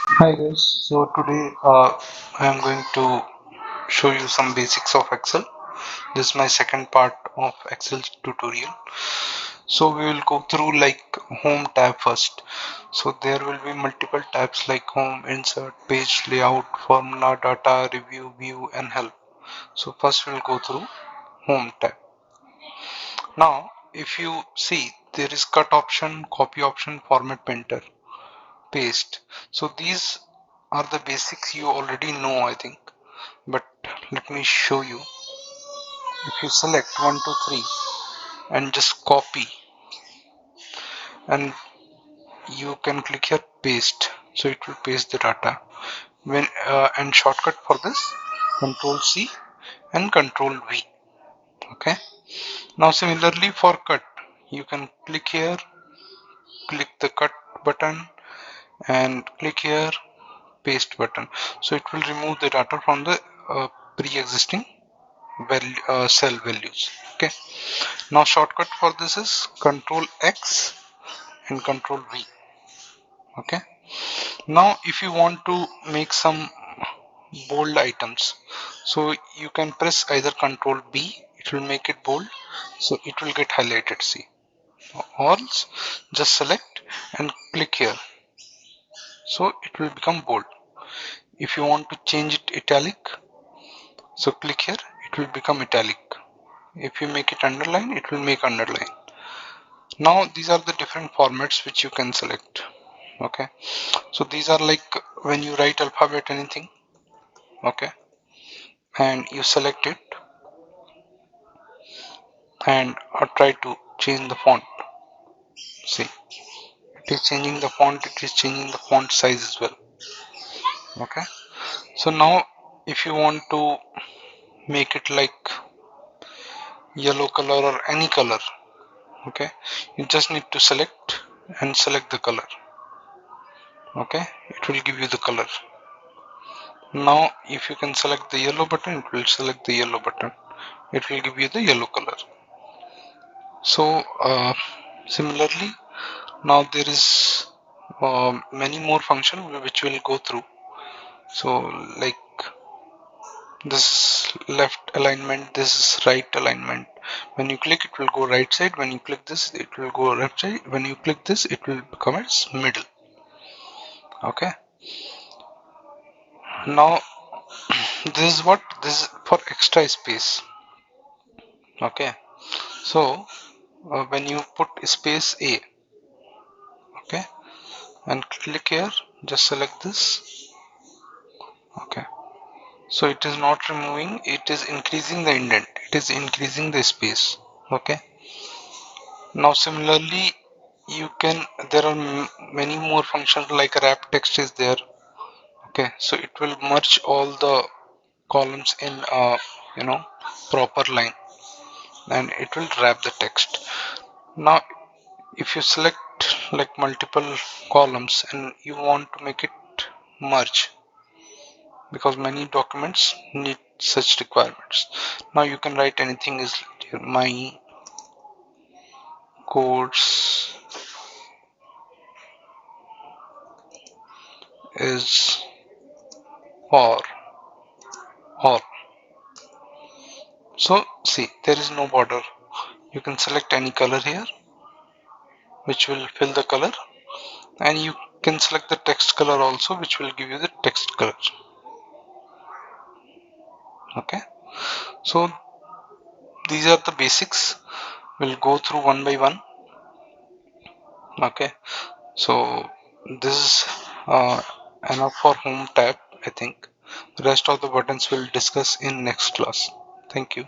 Hi guys, so today I am going to show you some basics of Excel. This is my second part of Excel tutorial. So we will go through like home tab first. So there will be multiple tabs like home, insert, page layout, formula, data, review, view and help. So first we'll go through home tab. Now if you see there is cut option, copy option, format printer, paste. So these are the basics you already know, I think, but let me show you. If you select 1 2 3 and just copy, and you can click here paste, so it will paste the data. When and shortcut for this, control C and control V. Okay, now similarly for cut, you can click here, click the cut button and click here paste button, so it will remove the data from the pre-existing value, cell values. Okay, now shortcut for this is control X and control V. Okay, now if you want to make some bold items, so you can press either control B, it will make it bold, so it will get highlighted, see, or just select and click here, so it will become bold. If you want to change it italic, so click here, it will become italic. If you make it underline, it will make underline. Now these are the different formats which you can select. Okay, so these are like when you write alphabet anything, okay, and you select it and try to change the font. See, it is changing the font, it is changing the font size as well. Okay, so now if you want to make it like yellow color or any color, okay, you just need to select and select the color. Okay, it will give you the color. Now if you can select the yellow button, it will select the yellow button, it will give you the yellow color. So similarly, now there is many more functions which we'll go through. So like this is left alignment, this is right alignment. When you click, it will go right side. When you click this, it will go left side. When you click this, it will become its middle. Okay, now this is what this is for extra space. Okay, so when you put space A, okay, and click here, just select this. Okay, so it is not removing, it is increasing the indent, it is increasing the space. Okay, now similarly you can, there are many more functions like wrap text is there. Okay, so it will merge all the columns in proper line, and it will wrap the text. Now if you select like multiple columns and you want to make it merge, because many documents need such requirements, now you can write anything is here, my course is for all. So see, there is no border, you can select any color here which will fill the color, and you can select the text color also which will give you the text color. Okay, so these are the basics, we'll go through one by one. Okay, so this is enough for home tab, I think. The rest of the buttons we'll discuss in next class. Thank you.